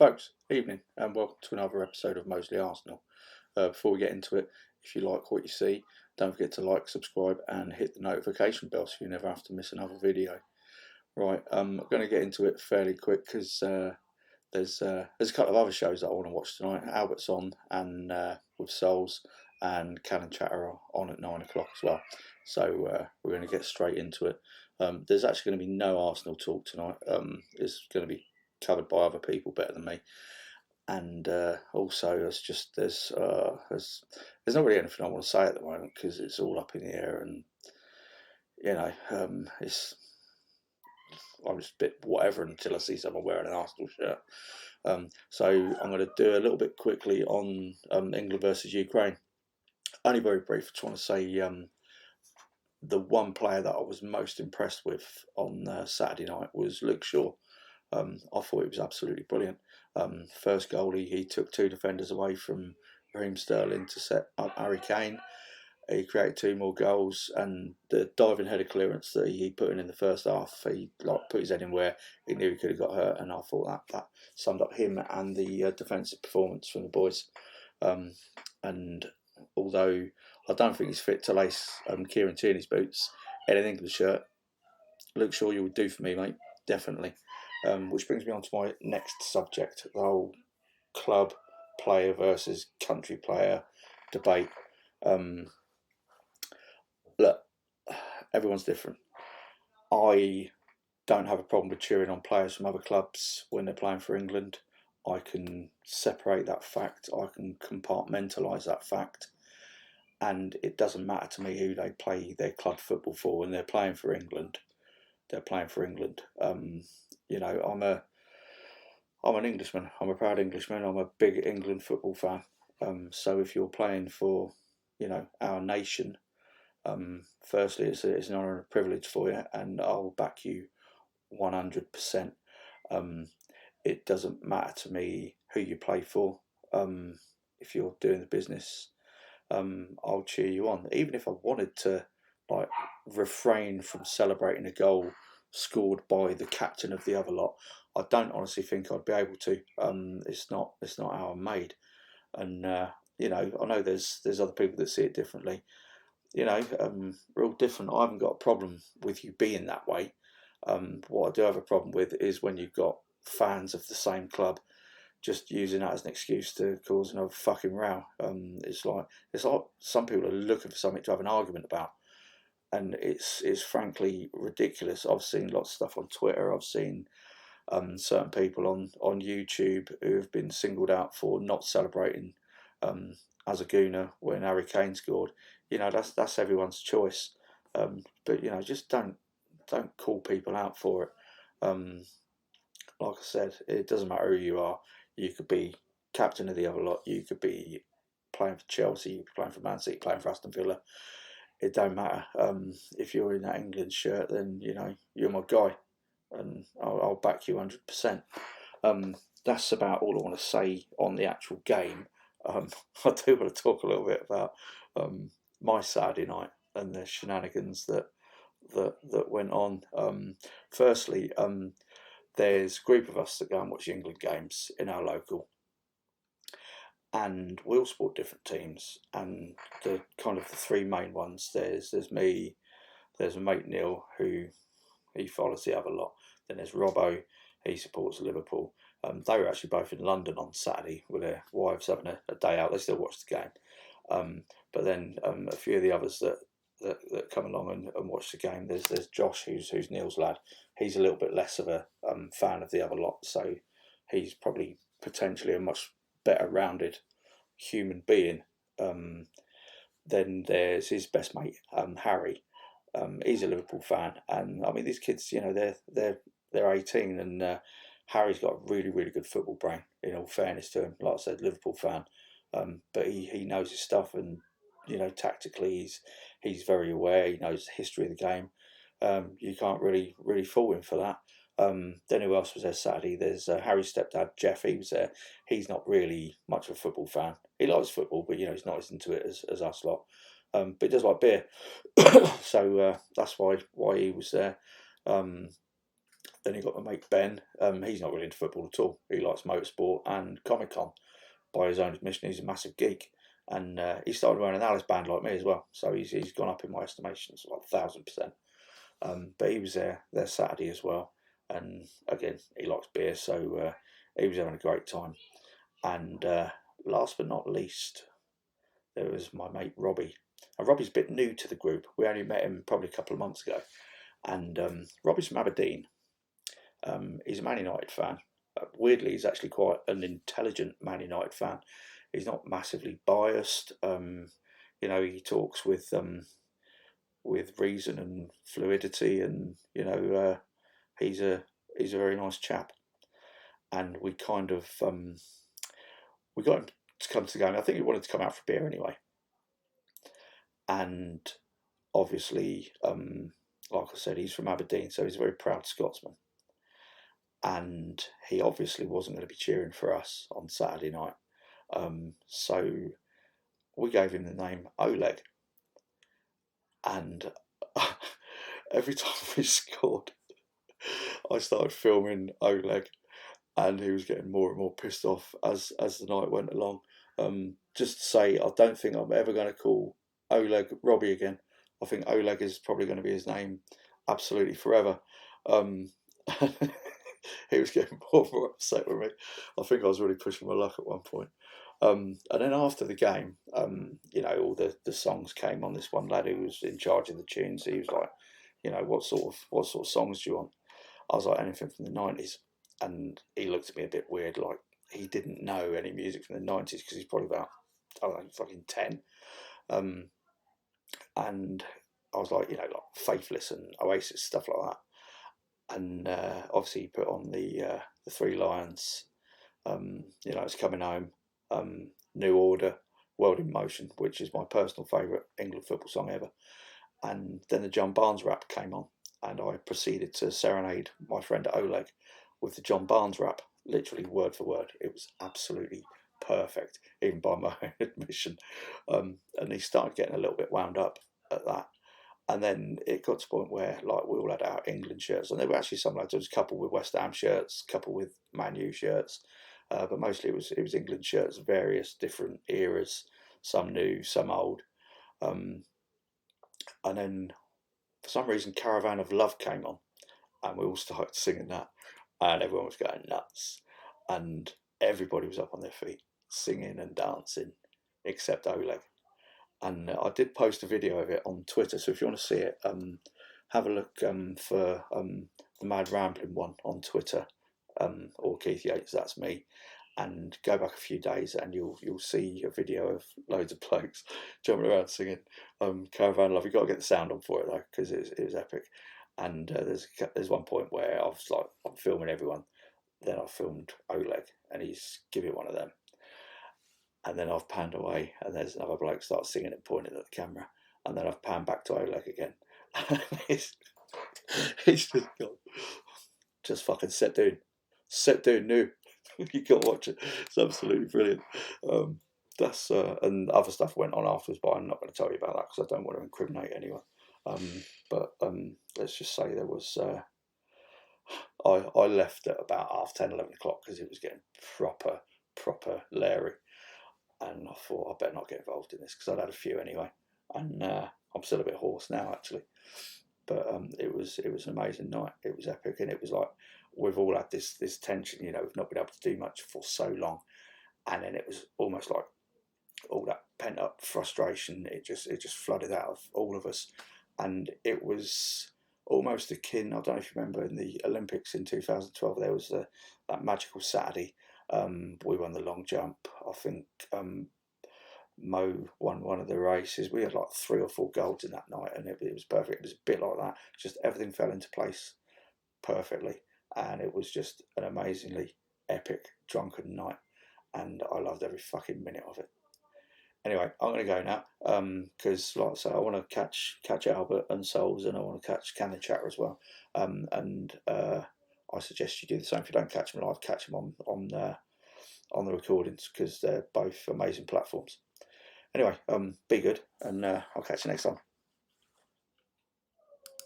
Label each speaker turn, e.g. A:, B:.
A: Folks, evening and welcome to another episode of Mostly Arsenal. Before we get into it, if you like what you see, don't forget to like, subscribe and hit the notification bell so you never have to miss another video. Right, I'm going to get into it fairly quick because there's a couple of other shows that I want to watch tonight. Albert's on and with Souls, and Cal and Chatter are on at 9 o'clock as well. So we're going to get straight into it. There's actually going to be no Arsenal talk tonight. It's going to be covered by other people better than me, and also there's not really anything I want to say at the moment because it's all up in the air, and it's I'm just a bit whatever until I see someone wearing an Arsenal shirt. So I'm going to do a little bit quickly on England versus Ukraine. Only very brief. I just want to say the one player that I was most impressed with on Saturday night was Luke Shaw. I thought he was absolutely brilliant. First goal, he took two defenders away from Raheem Sterling to set up Harry Kane. He created two more goals, and the diving header clearance that he put in the first half, he put his head in where he knew he could have got hurt, and I thought that summed up him and the defensive performance from the boys. And although I don't think he's fit to lace Kieran Tierney's boots in an England shirt, Luke Shaw, you would do for me, mate, definitely. Which brings me on to my next subject, the whole club player versus country player debate. Look, everyone's different. I don't have a problem with cheering on players from other clubs when they're playing for England. I can separate that fact. I can compartmentalise that fact. And it doesn't matter to me who they play their club football for. When they're playing for England, they're playing for England. I'm an Englishman. I'm a proud Englishman. I'm a big England football fan. So if you're playing for, our nation, firstly, it's an honour and a privilege for you, and I'll back you 100%. It doesn't matter to me who you play for. If you're doing the business, I'll cheer you on. Even if I wanted to, refrain from celebrating a goal scored by the captain of the other lot, I don't honestly think I'd be able to. It's not how I'm made, and I know there's other people that see it differently. Real different. I haven't got a problem with you being that way. What I do have a problem with is when you've got fans of the same club just using that as an excuse to cause another fucking row. It's like some people are looking for something to have an argument about, and it's frankly ridiculous. I've seen lots of stuff on Twitter. I've seen certain people on YouTube who have been singled out for not celebrating as a gooner when Harry Kane scored. That's everyone's choice. But just don't call people out for it. Like I said, it doesn't matter who you are. You could be captain of the other lot. You could be playing for Chelsea. You could be playing for Man City, playing for Aston Villa. It don't matter. If you're in that England shirt, then you're my guy, and I'll back you 100%. That's about all I want to say on the actual game. I do want to talk a little bit about my Saturday night and the shenanigans that went on. Firstly, there's a group of us that go and watch England games in our local, and we all support different teams. And the three main ones, there's me, there's a mate Neil who he follows the other lot. Then there's Robbo, he supports Liverpool. They were actually both in London on Saturday with their wives having a day out. They still watched the game. But then a few of the others that come along and watch the game. There's Josh, who's Neil's lad. He's a little bit less of a fan of the other lot, so he's probably potentially a much better rounded human being. Then there's his best mate, Harry. He's a Liverpool fan, and I mean these kids, they're 18, and Harry's got a really, really good football brain. In all fairness to him, like I said, Liverpool fan, but he knows his stuff, and tactically he's very aware. He knows the history of the game. You can't really fault him for that. Then who else was there Saturday? There's Harry's stepdad Jeff. He was there. He's not really much of a football fan. He likes football, but he's not as into it as us lot. But he does like beer, so that's why he was there. Then you got my mate Ben. He's not really into football at all. He likes motorsport and Comic Con. By his own admission, he's a massive geek, and he started wearing an Alice band like me as well. So he's gone up in my estimations like 1,000%. But he was there Saturday as well, and again he likes beer, so he was having a great time. And last but not least, there was my mate Robbie. And Robbie's a bit new to the group. We only met him probably a couple of months ago, and Robbie's from Aberdeen. He's a Man United fan. Weirdly, he's actually quite an intelligent Man United fan. He's not massively biased. He talks with reason and fluidity, and he's a very nice chap. And we kind of we got him to come to the game. I think he wanted to come out for beer anyway. And obviously, like I said, he's from Aberdeen, so he's a very proud Scotsman. And he obviously wasn't going to be cheering for us on Saturday night. So we gave him the name Oleg. And every time we scored, I started filming Oleg, and he was getting more and more pissed off as the night went along. Just to say, I don't think I'm ever going to call Oleg Robbie again. I think Oleg is probably going to be his name absolutely forever. He was getting more and more upset with me. I think I was really pushing my luck at one point. And then after the game, all the songs came on. This one lad who was in charge of the tunes, he was like, what sort of songs do you want? I was like, anything from the 90s. And he looked at me a bit weird, like he didn't know any music from the 90s, because he's probably about, I don't know, fucking 10. And I was like, like Faithless and Oasis, stuff like that. And obviously he put on the Three Lions, It's Coming Home, New Order, World in Motion, which is my personal favourite England football song ever. And then the John Barnes rap came on, and I proceeded to serenade my friend Oleg with the John Barnes rap, literally word for word. It was absolutely perfect, even by my own admission. And he started getting a little bit wound up at that. And then it got to the point where, like, we all had our England shirts, and there were actually some lads. There was a couple with West Ham shirts, a couple with Man U shirts, but mostly it was England shirts, various different eras, some new, some old. And then for some reason, Caravan of Love came on, and we all started singing that, and everyone was going nuts, and everybody was up on their feet, singing and dancing, except Oleg. And I did post a video of it on Twitter, so if you want to see it, have a look for the Mad Rambling one on Twitter, or Keith Yates, that's me, and go back a few days, and you'll see a video of loads of blokes jumping around singing Caravan Love. You've got to get the sound on for it though, because it was epic. And there's one point where I was like, I'm filming everyone, then I filmed Oleg, and he's giving one of them. And then I've panned away, and there's another bloke starts singing and pointing at the camera. And then I've panned back to Oleg again. he's just gone, just fucking set doing new. You got to watch it. It's absolutely brilliant. And other stuff went on afterwards, but I'm not going to tell you about that because I don't want to incriminate anyone. But let's just say there was. I left at about 10:30, 11 o'clock because it was getting proper leery. And I thought I better not get involved in this because I'd had a few anyway, and I'm still a bit hoarse now actually. But it was an amazing night. It was epic, and it was like we've all had this tension. We've not been able to do much for so long, and then it was almost like all that pent up frustration. It just flooded out of all of us, and it was almost akin. I don't know if you remember in the Olympics in 2012, there was that magical Saturday. We won the long jump. I think Mo won one of the races. We had like 3 or 4 golds in that night, and it was perfect. It was a bit like that. Just everything fell into place perfectly, and it was just an amazingly epic drunken night, and I loved every fucking minute of it. Anyway, I'm going to go now because, like I say, I want to catch Albert and Souls, and I want to catch Canon Chatter as well. I suggest you do the same. If you don't catch them live, catch them on the recordings because they're both amazing platforms. Anyway, be good, and I'll catch you next time.